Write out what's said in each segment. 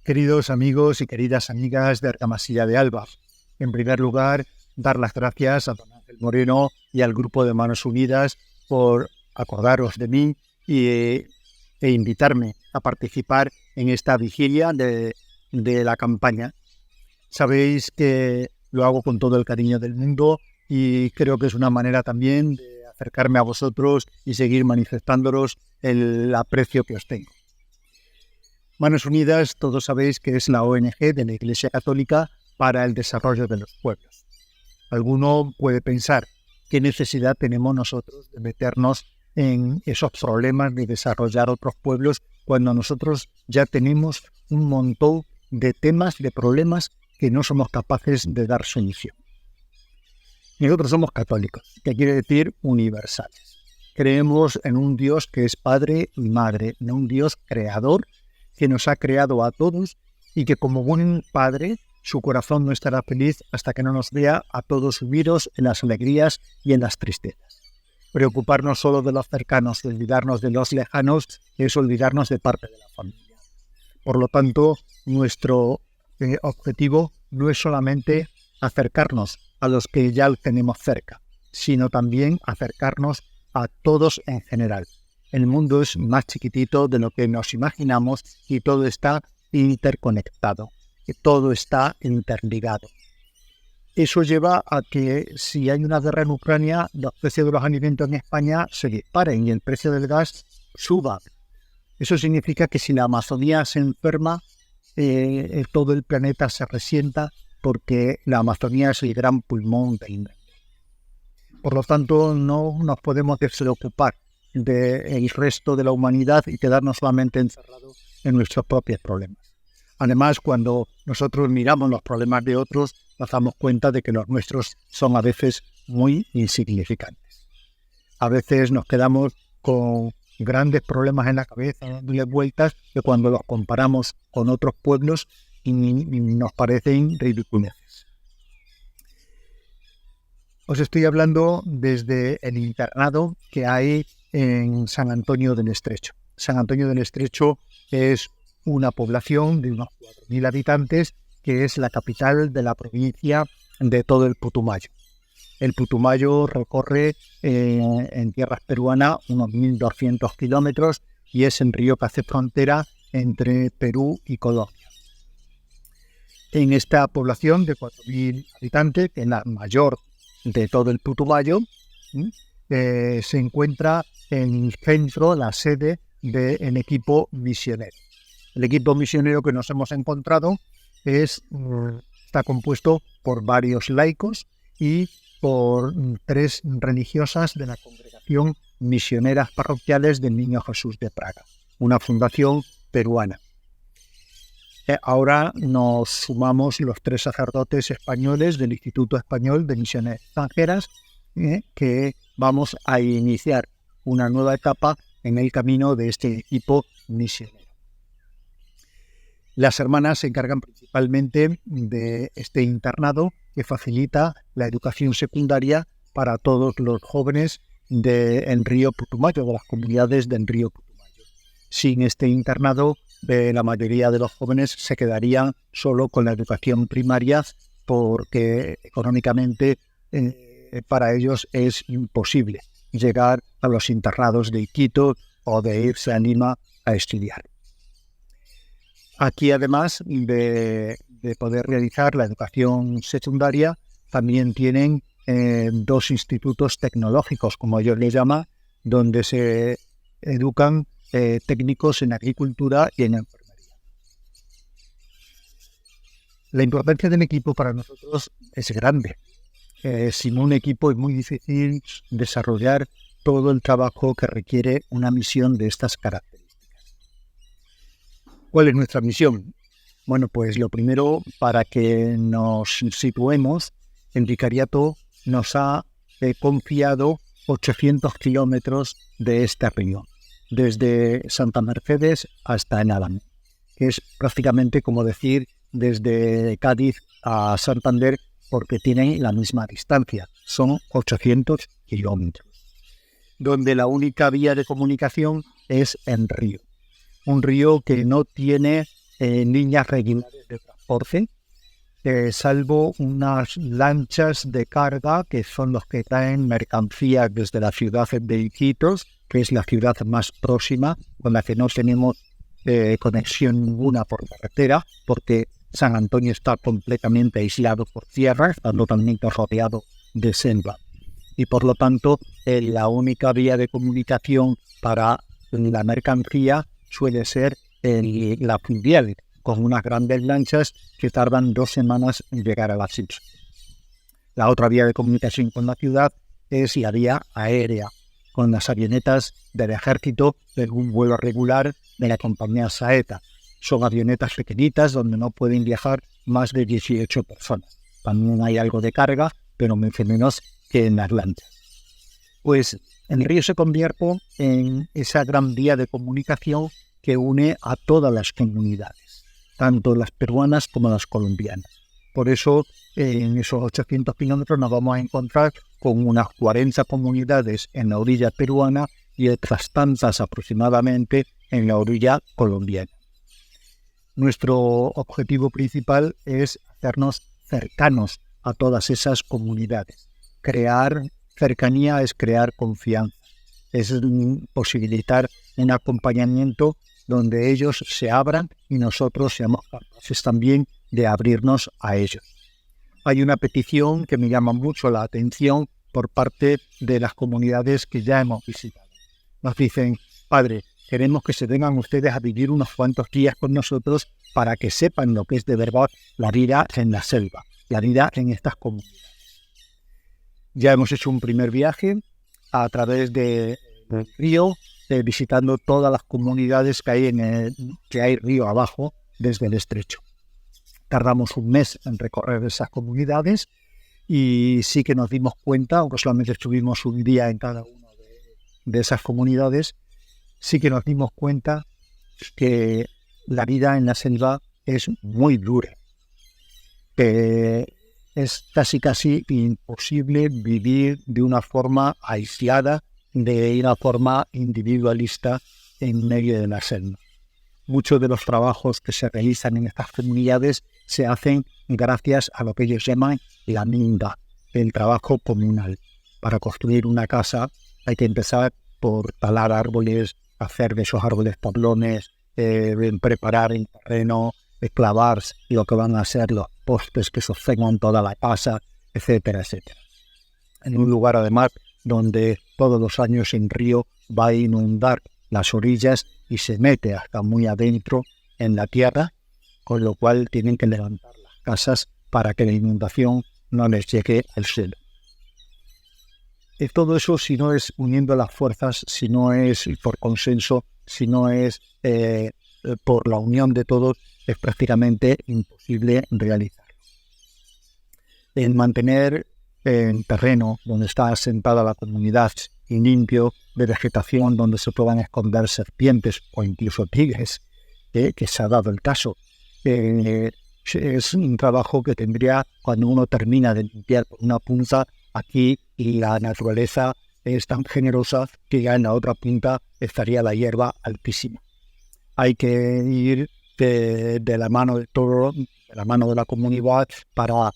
Queridos amigos y queridas amigas de Argamasilla de Alba, en primer lugar, dar las gracias a don Ángel Moreno y al Grupo de Manos Unidas por acordaros de mí e invitarme a participar en esta vigilia de la campaña. Sabéis que lo hago con todo el cariño del mundo y creo que es una manera también de acercarme a vosotros y seguir manifestándoos el aprecio que os tengo. Manos Unidas, todos sabéis que es la ONG de la Iglesia Católica para el desarrollo de los pueblos. Alguno puede pensar, ¿qué necesidad tenemos nosotros de meternos en esos problemas de desarrollar otros pueblos cuando nosotros ya tenemos un montón de temas, de problemas que no somos capaces de dar solución? Nosotros somos católicos, que quiere decir universales. Creemos en un Dios que es Padre y Madre, en un Dios creador que nos ha creado a todos y que como buen padre su corazón no estará feliz hasta que no nos vea a todos unidos en las alegrías y en las tristezas. Preocuparnos solo de los cercanos y olvidarnos de los lejanos es olvidarnos de parte de la familia. Por lo tanto, nuestro objetivo no es solamente acercarnos a los que ya tenemos cerca, sino también acercarnos a todos en general. El mundo es más chiquitito de lo que nos imaginamos y todo está interconectado, que todo está interligado. Eso lleva a que si hay una guerra en Ucrania, los precios de los alimentos en España se disparen y el precio del gas suba. Eso significa que si la Amazonía se enferma, todo el planeta se resienta porque la Amazonía es el gran pulmón del mundo. Por lo tanto, no nos podemos despreocupar del resto de la humanidad y quedarnos solamente encerrados en nuestros propios problemas. Además, cuando nosotros miramos los problemas de otros, nos damos cuenta de que los nuestros son a veces muy insignificantes. A veces nos quedamos con grandes problemas en la cabeza, dándole vueltas, que cuando los comparamos con otros pueblos nos parecen ridiculeces. Os estoy hablando desde el internado que hay en San Antonio del Estrecho. San Antonio del Estrecho es una población de unos 4.000 habitantes que es la capital de la provincia de todo el Putumayo. El Putumayo recorre en tierras peruanas unos 1.200 kilómetros y es el río que hace frontera entre Perú y Colombia. En esta población de 4.000 habitantes, que es la mayor de todo el Putumayo, se encuentra en el centro, la sede del equipo misionero. El equipo misionero que nos hemos encontrado está compuesto por varios laicos y por 3 religiosas de la Congregación Misioneras Parroquiales del Niño Jesús de Praga, una fundación peruana. Ahora nos sumamos los 3 sacerdotes españoles del Instituto Español de Misiones Extranjeras, que vamos a iniciar una nueva etapa en el camino de este equipo misionero. Las hermanas se encargan principalmente de este internado que facilita la educación secundaria para todos los jóvenes del río Putumayo, de las comunidades del río Putumayo. Sin este internado, la mayoría de los jóvenes se quedarían solo con la educación primaria porque económicamente para ellos es imposible llegar a los internados de Iquitos o de irse a Lima a estudiar. Aquí, además de poder realizar la educación secundaria, también tienen 2 institutos tecnológicos, como ellos les llaman, donde se educan técnicos en agricultura y en enfermería. La importancia del equipo para nosotros es grande. Sin un equipo es muy difícil desarrollar todo el trabajo que requiere una misión de estas características. ¿Cuál es nuestra misión? Bueno, pues lo primero, para que nos situemos, el vicariato nos ha confiado 800 kilómetros de este río, desde Santa Mercedes hasta en Álamo, que es prácticamente como decir desde Cádiz a Santander, porque tienen la misma distancia, son 800 kilómetros, donde la única vía de comunicación es en río. Un río que no tiene líneas regulares de transporte, salvo unas lanchas de carga que son los que traen mercancías desde la ciudad de Iquitos, que es la ciudad más próxima, con la que no tenemos conexión ninguna por carretera, porque San Antonio está completamente aislado por tierra, está totalmente rodeado de selva. Y por lo tanto, la única vía de comunicación para la mercancía suele ser la fluvial, con unas grandes lanchas que tardan 2 semanas en llegar a las islas. La otra vía de comunicación con la ciudad es la vía aérea, con las avionetas del ejército de un vuelo regular de la compañía Saeta. Son avionetas pequeñitas donde no pueden viajar más de 18 personas. También hay algo de carga, pero mucho menos que en las lanchas. Pues el río se convierte en esa gran vía de comunicación que une a todas las comunidades, tanto las peruanas como las colombianas. Por eso, en esos 800 kilómetros nos vamos a encontrar con unas 40 comunidades en la orilla peruana y otras tantas aproximadamente en la orilla colombiana. Nuestro objetivo principal es hacernos cercanos a todas esas comunidades. Crear cercanía es crear confianza, es posibilitar un acompañamiento donde ellos se abran y nosotros seamos capaces también de abrirnos a ellos. Hay una petición que me llama mucho la atención por parte de las comunidades que ya hemos visitado. Nos dicen: padre, queremos que se vengan ustedes a vivir unos cuantos días con nosotros para que sepan lo que es de verdad la vida en la selva, la vida en estas comunidades. Ya hemos hecho un primer viaje a través del río, visitando todas las comunidades que hay río abajo desde el estrecho. Tardamos un mes en recorrer esas comunidades y sí que nos dimos cuenta, aunque solamente estuvimos un día en cada una de esas comunidades, sí que nos dimos cuenta que la vida en la selva es muy dura, que es casi imposible vivir de una forma aislada, de una forma individualista en medio de la selva. Muchos de los trabajos que se realizan en estas comunidades se hacen gracias a lo que ellos llaman la minga, el trabajo comunal. Para construir una casa hay que empezar por talar árboles, hacer de esos árboles tablones, preparar el terreno, clavar lo que van a ser los postes que sostengan toda la casa, etcétera, etcétera. En un lugar además donde todos los años el río va a inundar las orillas y se mete hasta muy adentro en la tierra, con lo cual tienen que levantar las casas para que la inundación no les llegue al suelo. Todo eso, si no es uniendo las fuerzas, si no es por consenso, si no es por la unión de todos, es prácticamente imposible realizarlo. El mantener el terreno donde está asentada la comunidad y limpio de vegetación donde se puedan esconder serpientes o incluso tigres, que se ha dado el caso, es un trabajo que tendría, cuando uno termina de limpiar por una punta, aquí la naturaleza es tan generosa que ya en la otra punta estaría la hierba altísima. Hay que ir de la mano de todo, de la mano de la comunidad, para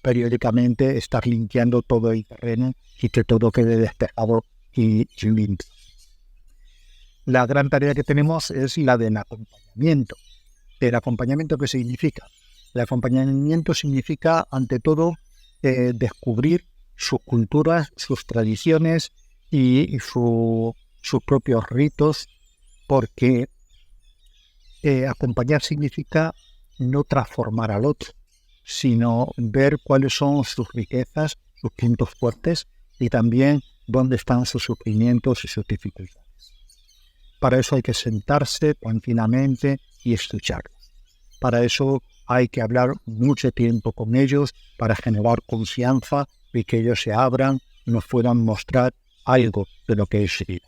periódicamente estar limpiando todo el terreno y que todo quede despejado y limpio. La gran tarea que tenemos es la del acompañamiento. ¿El acompañamiento qué significa? El acompañamiento significa, ante todo, descubrir sus culturas, sus tradiciones y sus propios ritos, porque acompañar significa no transformar al otro, sino ver cuáles son sus riquezas, sus puntos fuertes y también dónde están sus sufrimientos y sus dificultades. Para eso hay que sentarse tranquilamente y escucharlos. Para eso hay que hablar mucho tiempo con ellos para generar confianza y que ellos se abran y nos puedan mostrar algo de lo que es su vida.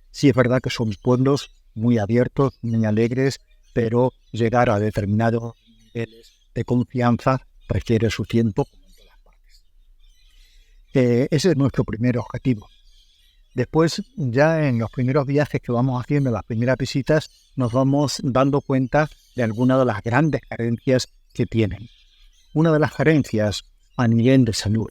Sí, es verdad que son pueblos muy abiertos, muy alegres, pero llegar a determinados niveles de confianza requiere su tiempo, como en todas partes. Ese es nuestro primer objetivo. Después, ya en los primeros viajes que vamos haciendo, las primeras visitas, nos vamos dando cuenta de algunas de las grandes carencias que tienen. Una de las carencias a nivel de salud,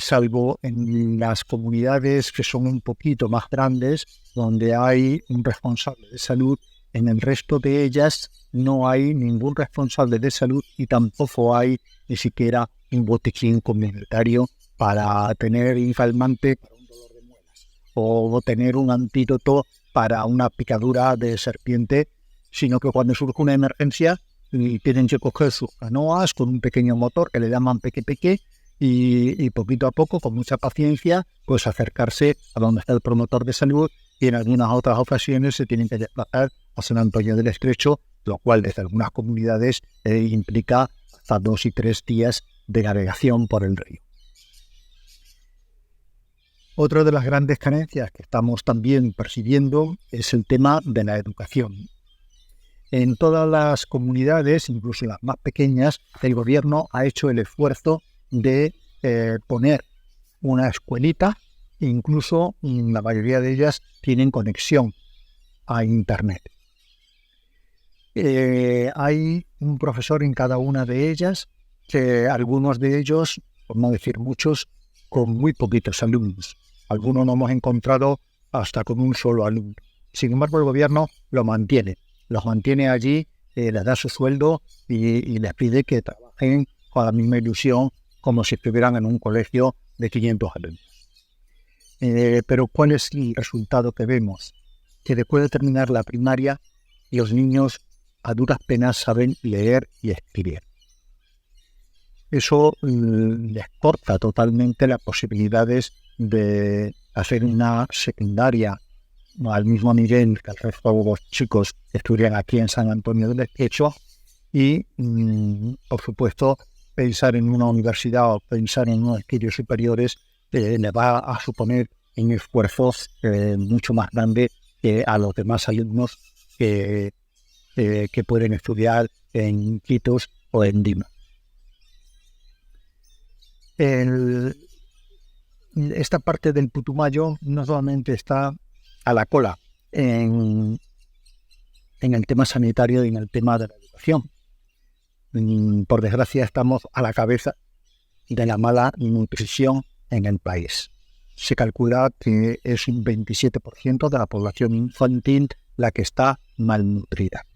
salvo en las comunidades que son un poquito más grandes, donde hay un responsable de salud, en el resto de ellas no hay ningún responsable de salud y tampoco hay ni siquiera un botiquín comunitario para tener infalmante para un dolor de muelas o tener un antídoto para una picadura de serpiente, sino que cuando surge una emergencia tienen que coger sus canoas con un pequeño motor que le llaman peque-peque y poquito a poco, con mucha paciencia, pues acercarse a donde está el promotor de salud, y en algunas otras ocasiones se tienen que desplazar a San Antonio del Estrecho, lo cual desde algunas comunidades implica hasta 2 y 3 días de navegación por el río. Otra de las grandes carencias que estamos también percibiendo es el tema de la educación. En todas las comunidades, incluso las más pequeñas, el gobierno ha hecho el esfuerzo de poner una escuelita, incluso la mayoría de ellas tienen conexión a Internet. Hay un profesor en cada una de ellas, que algunos de ellos, por no decir muchos, con muy poquitos alumnos. Algunos no hemos encontrado hasta con un solo alumno. Sin embargo, el gobierno los mantiene allí, les da su sueldo y les pide que trabajen con la misma ilusión como si estuvieran en un colegio de 500 alumnos. Pero ¿cuál es el resultado que vemos? Que después de terminar la primaria, los niños a duras penas saben leer y escribir. Eso les corta totalmente las posibilidades de hacer una secundaria al mismo nivel que el resto de los chicos que estudian aquí en San Antonio del Estrecho y, por supuesto, pensar en una universidad o pensar en unos estudios superiores le va a suponer un esfuerzo mucho más grande que a los demás alumnos que pueden estudiar en Quitos o en Dima. Esta parte del Putumayo no solamente está a la cola en el tema sanitario y en el tema de la educación. Por desgracia, estamos a la cabeza de la mala nutrición en el país. Se calcula que es un 27% de la población infantil la que está malnutrida.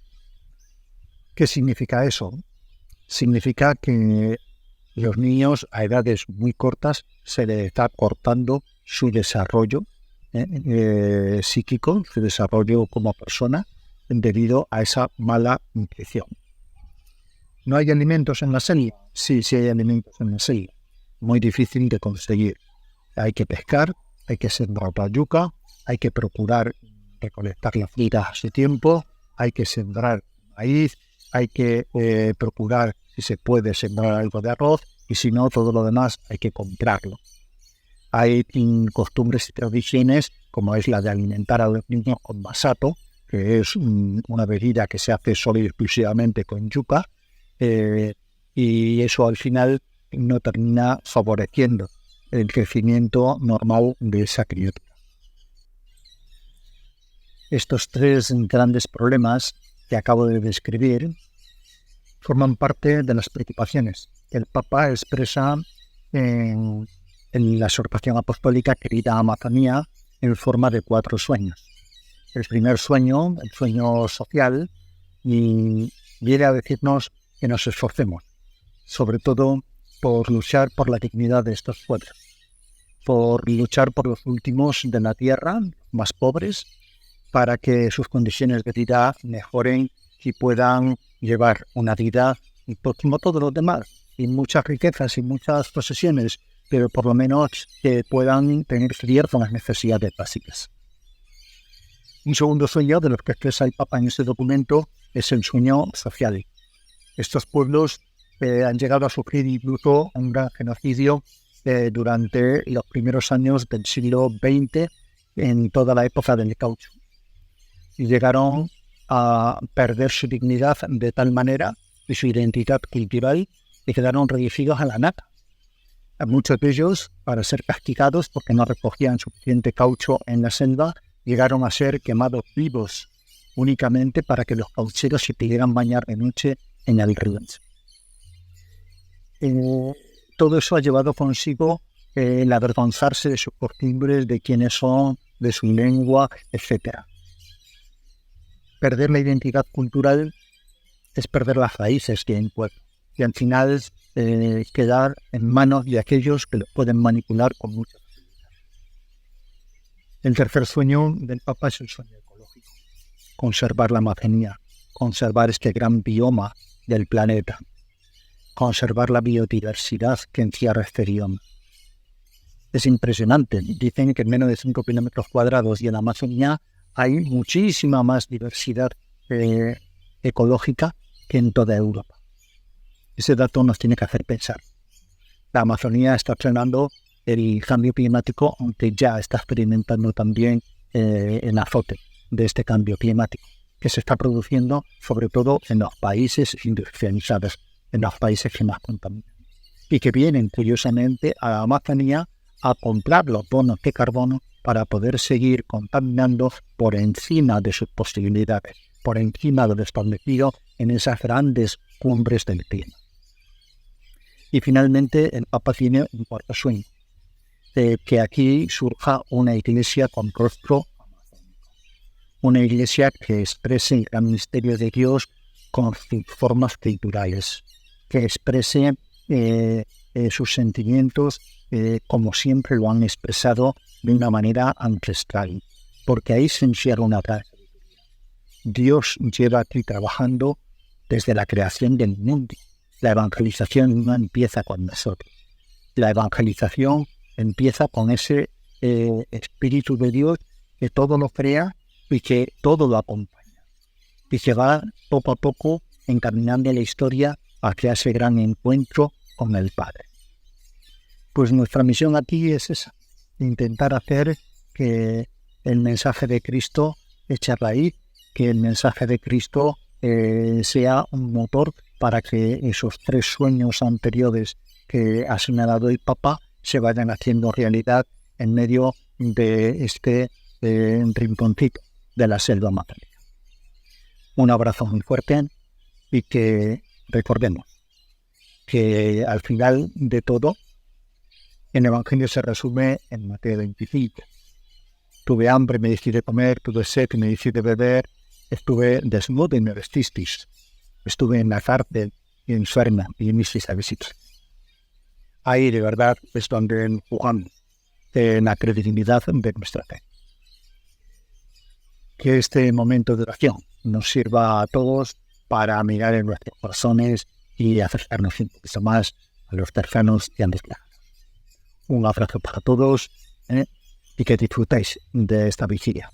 ¿Qué significa eso? Significa que los niños a edades muy cortas se les está cortando su desarrollo psíquico, su desarrollo como persona, debido a esa mala nutrición. ¿No hay alimentos en la selva? Sí hay alimentos en la selva. Muy difícil de conseguir. Hay que pescar, hay que sembrar la yuca, hay que procurar recolectar las frutas a su tiempo, hay que sembrar maíz, hay que procurar, si se puede, sembrar algo de arroz, y si no, todo lo demás hay que comprarlo. Hay costumbres y tradiciones, como es la de alimentar a los niños con masato, que es una bebida que se hace solo y exclusivamente con yuca, y eso al final no termina favoreciendo el crecimiento normal de esa criatura. Estos 3 grandes problemas que acabo de describir forman parte de las preocupaciones que el Papa expresa en la exhortación apostólica Querida Amazonía en forma de 4 sueños. El primer sueño, el sueño social, viene a decirnos que nos esforcemos, sobre todo por luchar por la dignidad de estos pueblos, por luchar por los últimos de la tierra, más pobres, para que sus condiciones de vida mejoren y puedan llevar una vida como todos los demás, sin muchas riquezas y muchas posesiones, pero por lo menos que puedan tener ciertas necesidades básicas. Un segundo sueño de los que expresa el Papa en este documento es el sueño social. Estos pueblos han llegado a sufrir incluso un gran genocidio durante los primeros años del siglo XX, en toda la época del caucho. Y llegaron a perder su dignidad de tal manera y su identidad cultural que quedaron reducidos a la nada. Muchos de ellos, para ser castigados porque no recogían suficiente caucho en la selva, llegaron a ser quemados vivos únicamente para que los caucheros se pudieran bañar de noche en el río. Todo eso ha llevado consigo el avergonzarse de sus costumbres, de quiénes son, de su lengua, etc. Perder la identidad cultural es perder las raíces de un pueblo y al final quedar en manos de aquellos que lo pueden manipular con mucha facilidad. El tercer sueño del Papa es el sueño ecológico. Conservar la Amazonía, conservar este gran bioma del planeta, conservar la biodiversidad que encierra este bioma. Es impresionante. Dicen que en menos de 5 kilómetros cuadrados y en la Amazonía hay muchísima más diversidad ecológica que en toda Europa. Ese dato nos tiene que hacer pensar. La Amazonía está frenando el cambio climático, aunque ya está experimentando también el azote de este cambio climático, que se está produciendo sobre todo en los países industrializados, en los países que más contaminan, y que vienen curiosamente a la Amazonía a comprar los bonos de carbono para poder seguir contaminando por encima de sus posibilidades, por encima de lo establecido en esas grandes cumbres del clima. Y finalmente el Papa tiene un cuarto sueño, que aquí surja una iglesia con rostro amazónico, una iglesia que exprese el gran misterio de Dios con sus formas culturales, que exprese sus sentimientos como siempre lo han expresado de una manera ancestral, porque ahí se encierra una gran sabiduría. Dios lleva aquí trabajando desde la creación del mundo. La evangelización no empieza con nosotros. La evangelización empieza con ese Espíritu de Dios que todo lo crea y que todo lo acompaña. Y se va poco a poco encaminando la historia hacia ese gran encuentro con el Padre. Pues nuestra misión aquí es esa, intentar hacer que el mensaje de Cristo eche raíz, que el mensaje de Cristo sea un motor para que esos 3 sueños anteriores que ha señalado el Papa se vayan haciendo realidad en medio de este rinconcito de la selva amazónica. Un abrazo muy fuerte y que recordemos que al final de todo el Evangelio se resume en Mateo 25. Tuve hambre, me diste de comer, tuve sed y me diste de beber, estuve desnudo y me vestisteis, estuve en la cárcel y enferma y vinisteis a visitar. Ahí de verdad es donde jugamos en la credibilidad de nuestra fe. Que este momento de oración nos sirva a todos para mirar en nuestros corazones y acercarnos un poquito más a los cercanos y a los lejanos. Un abrazo para todos y que disfrutéis de esta vigilia.